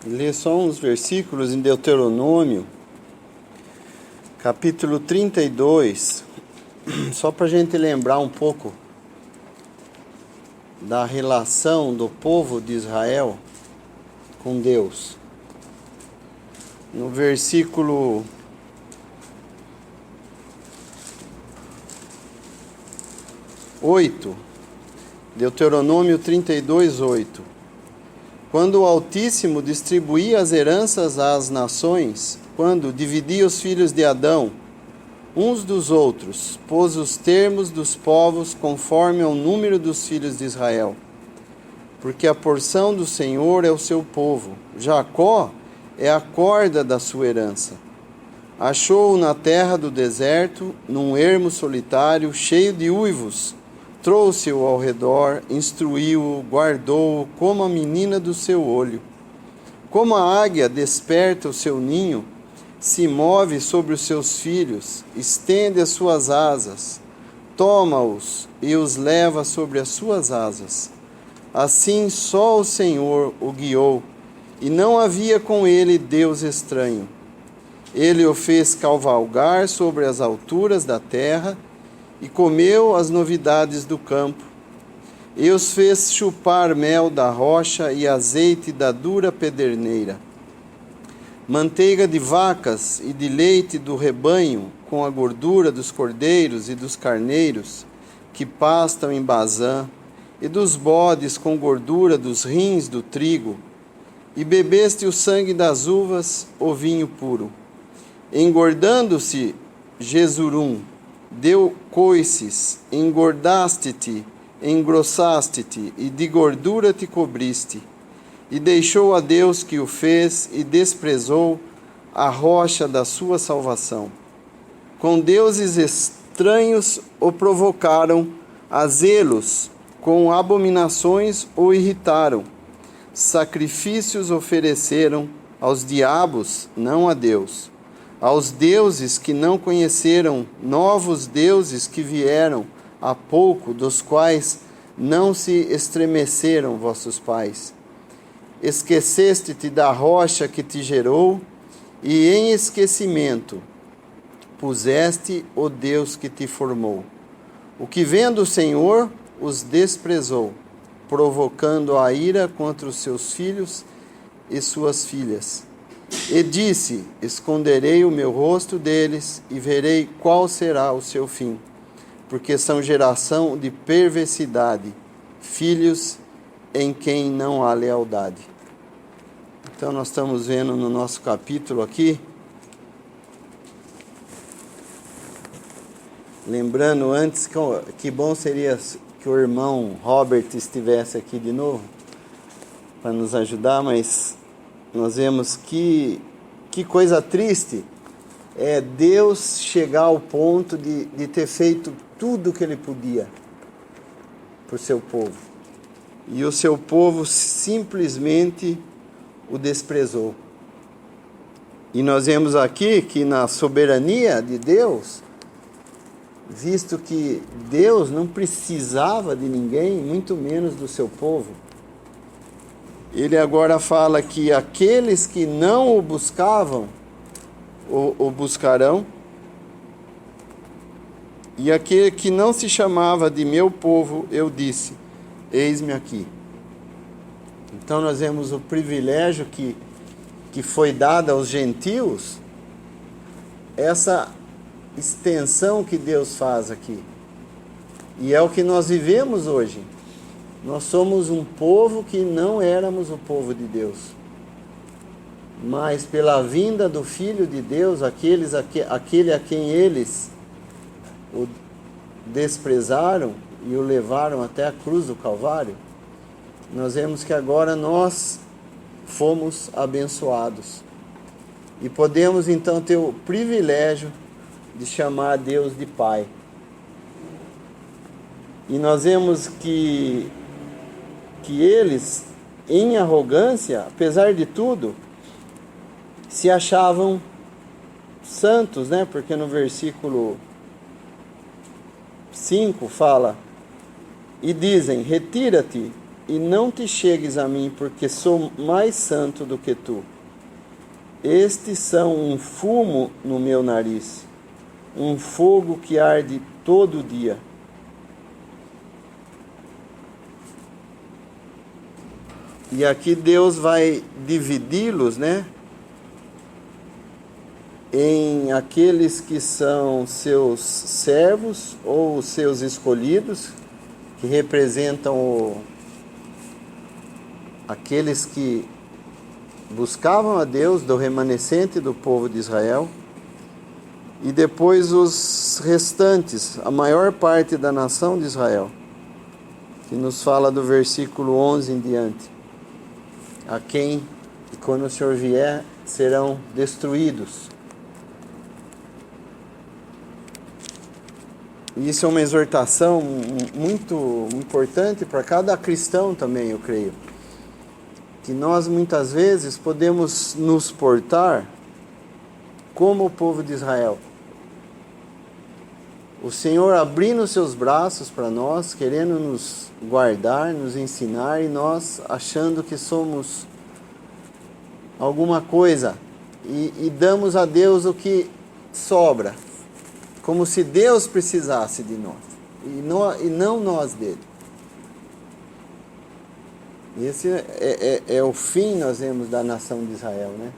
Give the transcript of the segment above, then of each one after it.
ler só uns versículos em Deuteronômio, capítulo 32, só para a gente lembrar um pouco da relação do povo de Israel com Deus. No versículo 8, Deuteronômio 32, 8. Quando o Altíssimo distribuía as heranças às nações, quando dividia os filhos de Adão uns dos outros, pôs os termos dos povos conforme ao número dos filhos de Israel. Porque a porção do Senhor é o seu povo, Jacó é a corda da sua herança. Achou-o na terra do deserto, num ermo solitário, cheio de uivos. Trouxe-o ao redor, instruiu-o, guardou-o como a menina do seu olho. Como a águia desperta o seu ninho, se move sobre os seus filhos, estende as suas asas, toma-os e os leva sobre as suas asas. Assim só o Senhor o guiou, e não havia com ele Deus estranho. Ele o fez cavalgar sobre as alturas da terra, e comeu as novidades do campo, e os fez chupar mel da rocha e azeite da dura pederneira. Manteiga de vacas e de leite do rebanho, com a gordura dos cordeiros e dos carneiros, que pastam em Bazã, e dos bodes com gordura dos rins do trigo, e bebeste o sangue das uvas, o vinho puro. Engordando-se Jesurum, deu coices, engordaste-te, engrossaste-te, e de gordura te cobriste. E deixou a Deus que o fez, e desprezou a rocha da sua salvação. Com deuses estranhos o provocaram a zelos, com abominações o irritaram. Sacrifícios ofereceram aos diabos, não a Deus. Aos deuses que não conheceram, novos deuses que vieram há pouco, dos quais não se estremeceram vossos pais. Esqueceste-te da rocha que te gerou, e em esquecimento puseste o Deus que te formou. O que vendo o Senhor os desprezou, provocando a ira contra os seus filhos e suas filhas. E disse: esconderei o meu rosto deles, e verei qual será o seu fim, porque são geração de perversidade, filhos em quem não há lealdade. Então nós estamos vendo no nosso capítulo aqui, lembrando antes que bom seria que o irmão Robert estivesse aqui de novo para nos ajudar, mas nós vemos que coisa triste é Deus chegar ao ponto de ter feito tudo o que ele podia para o seu povo. E o seu povo simplesmente o desprezou. E nós vemos aqui que na soberania de Deus, visto que Deus não precisava de ninguém, muito menos do seu povo, ele agora fala que aqueles que não o buscavam, o buscarão, e aquele que não se chamava de meu povo, eu disse, eis-me aqui. Então nós vemos o privilégio que foi dado aos gentios, essa extensão que Deus faz aqui. E é o que nós vivemos hoje. Nós somos um povo que não éramos o povo de Deus. Mas pela vinda do Filho de Deus, aquele a quem eles o desprezaram e o levaram até a cruz do Calvário, nós vemos que agora nós fomos abençoados. E podemos então ter o privilégio de chamar Deus de Pai. E nós vemos que eles, em arrogância, apesar de tudo, se achavam santos, né? Porque no versículo 5 fala: e dizem, retira-te, e não te chegues a mim, porque sou mais santo do que tu. Estes são um fumo no meu nariz, um fogo que arde todo dia. E aqui Deus vai dividi-los, né, em aqueles que são seus servos ou seus escolhidos, que representam aqueles que buscavam a Deus, do remanescente do povo de Israel, e depois os restantes, a maior parte da nação de Israel, que nos fala do versículo 11 em diante, a quem, quando o Senhor vier, serão destruídos. E isso é uma exortação muito importante para cada cristão também, eu creio. Que nós muitas vezes podemos nos portar como o povo de Israel. O Senhor abrindo seus braços para nós, querendo nos guardar, nos ensinar, e nós achando que somos alguma coisa e damos a Deus o que sobra, como se Deus precisasse de nós e não nós dele. Esse é o fim, nós vemos, da nação de Israel, né?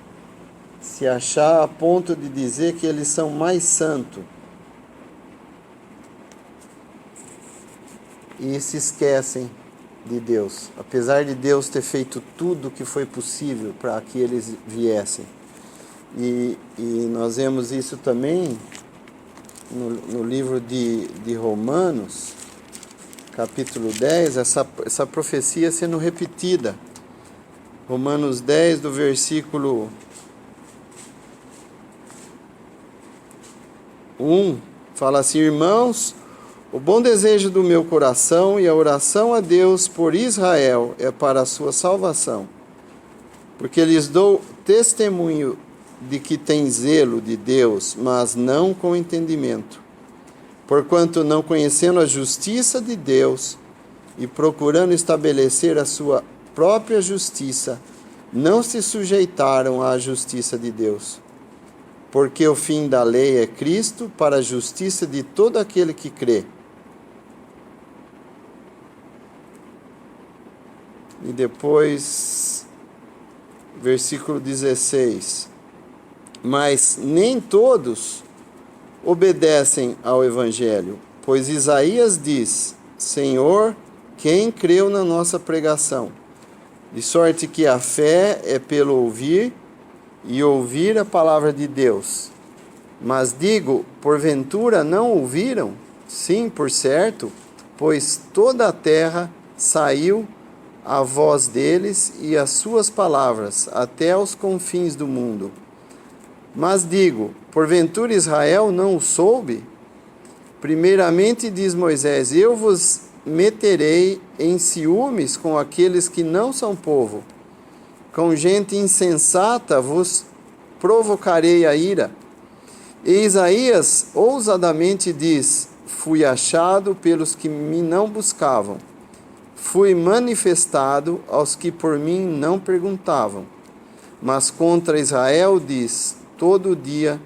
Se achar a ponto de dizer que eles são mais santos. E se esquecem de Deus, apesar de Deus ter feito tudo o que foi possível para que eles viessem. E nós vemos isso também no livro de Romanos, capítulo 10, essa profecia sendo repetida. Romanos 10, do versículo 1, fala assim: irmãos, o bom desejo do meu coração e a oração a Deus por Israel é para a sua salvação, porque lhes dou testemunho de que tem zelo de Deus, mas não com entendimento. Porquanto, não conhecendo a justiça de Deus e procurando estabelecer a sua própria justiça, não se sujeitaram à justiça de Deus. Porque o fim da lei é Cristo para a justiça de todo aquele que crê. E depois, versículo 16. Mas nem todos obedecem ao Evangelho, pois Isaías diz: Senhor, quem creu na nossa pregação? De sorte que a fé é pelo ouvir, e ouvir a palavra de Deus. Mas digo, porventura não ouviram? Sim, por certo, pois toda a terra saiu a voz deles e as suas palavras até aos confins do mundo. Mas digo, porventura Israel não o soube? Primeiramente diz Moisés: eu vos meterei em ciúmes com aqueles que não são povo. Com gente insensata vos provocarei a ira. E Isaías ousadamente diz: fui achado pelos que me não buscavam. Fui manifestado aos que por mim não perguntavam. Mas contra Israel diz: todo dia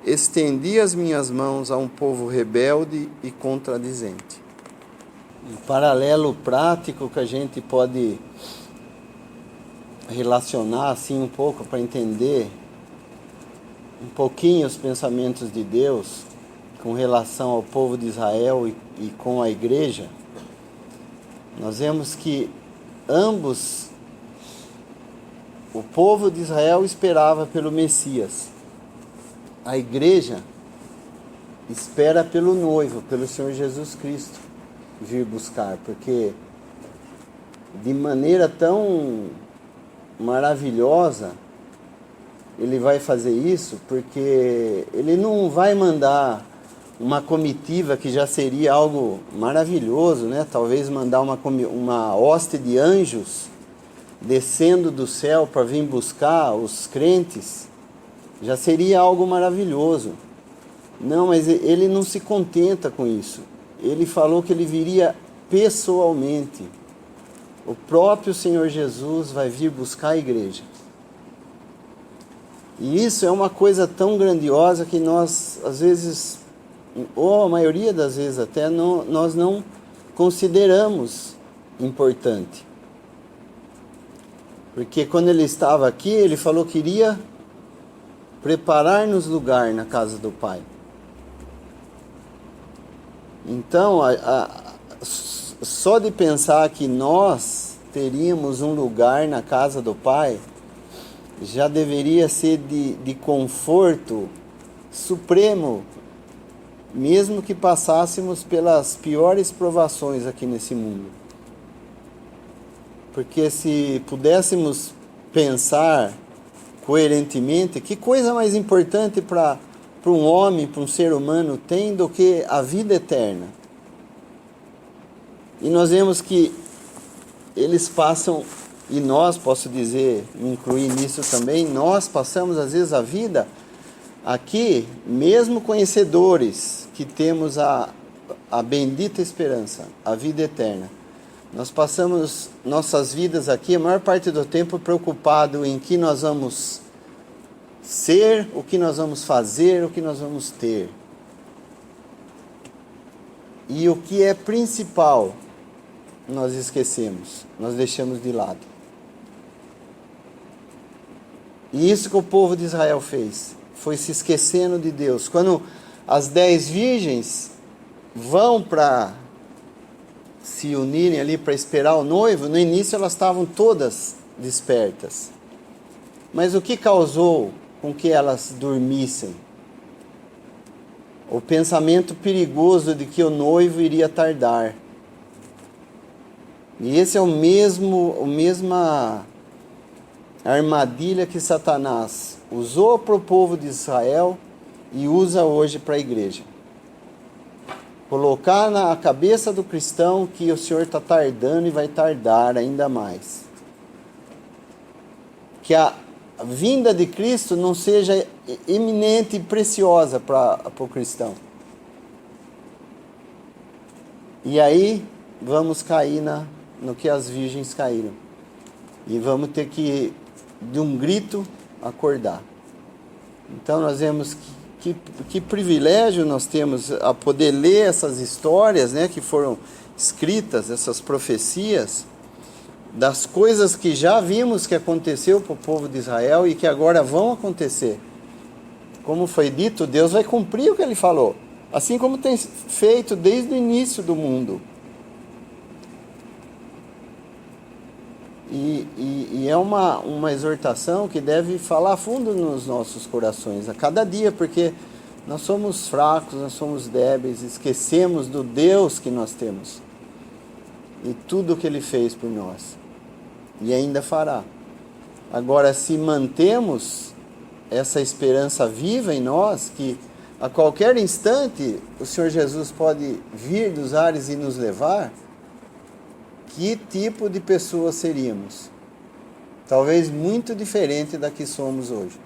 estendi as minhas mãos a um povo rebelde e contradizente. Um paralelo prático que a gente pode relacionar assim um pouco para entender um pouquinho os pensamentos de Deus com relação ao povo de Israel e com a igreja. Nós vemos que ambos, o povo de Israel esperava pelo Messias, a igreja espera pelo noivo, pelo Senhor Jesus Cristo vir buscar, porque de maneira tão maravilhosa ele vai fazer isso, porque ele não vai mandar uma comitiva, que já seria algo maravilhoso, né? Talvez mandar uma hoste de anjos descendo do céu para vir buscar os crentes, já seria algo maravilhoso. Não, mas ele não se contenta com isso. Ele falou que ele viria pessoalmente. O próprio Senhor Jesus vai vir buscar a igreja. E isso é uma coisa tão grandiosa que nós, às vezes, ou a maioria das vezes até, nós não consideramos importante. Porque quando ele estava aqui, ele falou que iria preparar-nos lugar na casa do Pai. Então, só de pensar que nós teríamos um lugar na casa do Pai, já deveria ser de conforto supremo, mesmo que passássemos pelas piores provações aqui nesse mundo. Porque se pudéssemos pensar coerentemente, que coisa mais importante para um homem, para um ser humano tem do que a vida eterna? E nós vemos que eles passam, e nós, posso dizer, me incluir nisso também, nós passamos às vezes a vida aqui, mesmo conhecedores que temos a bendita esperança, a vida eterna. Nós passamos nossas vidas aqui, a maior parte do tempo, preocupado em que nós vamos ser, o que nós vamos fazer, o que nós vamos ter. E o que é principal, nós esquecemos, nós deixamos de lado. E isso que o povo de Israel fez, foi se esquecendo de Deus. Quando as 10 virgens vão para se unirem ali para esperar o noivo, no início elas estavam todas despertas. Mas o que causou com que elas dormissem? O pensamento perigoso de que o noivo iria tardar. E esse é a mesma armadilha que Satanás usou para o povo de Israel e usa hoje para a igreja. Colocar na cabeça do cristão que o Senhor está tardando e vai tardar ainda mais. Que a vinda de Cristo não seja eminente e preciosa para o cristão. E aí vamos cair no que as virgens caíram. E vamos ter que, de um grito, acordar. Então nós vemos que privilégio nós temos a poder ler essas histórias, né, que foram escritas, essas profecias, das coisas que já vimos que aconteceu para o povo de Israel e que agora vão acontecer. Como foi dito, Deus vai cumprir o que Ele falou, assim como tem feito desde o início do mundo. E é uma exortação que deve falar fundo nos nossos corações a cada dia, porque nós somos fracos, nós somos débeis, esquecemos do Deus que nós temos e tudo o que Ele fez por nós e ainda fará. Agora, se mantemos essa esperança viva em nós, que a qualquer instante o Senhor Jesus pode vir dos ares e nos levar, que tipo de pessoas seríamos? Talvez muito diferente da que somos hoje.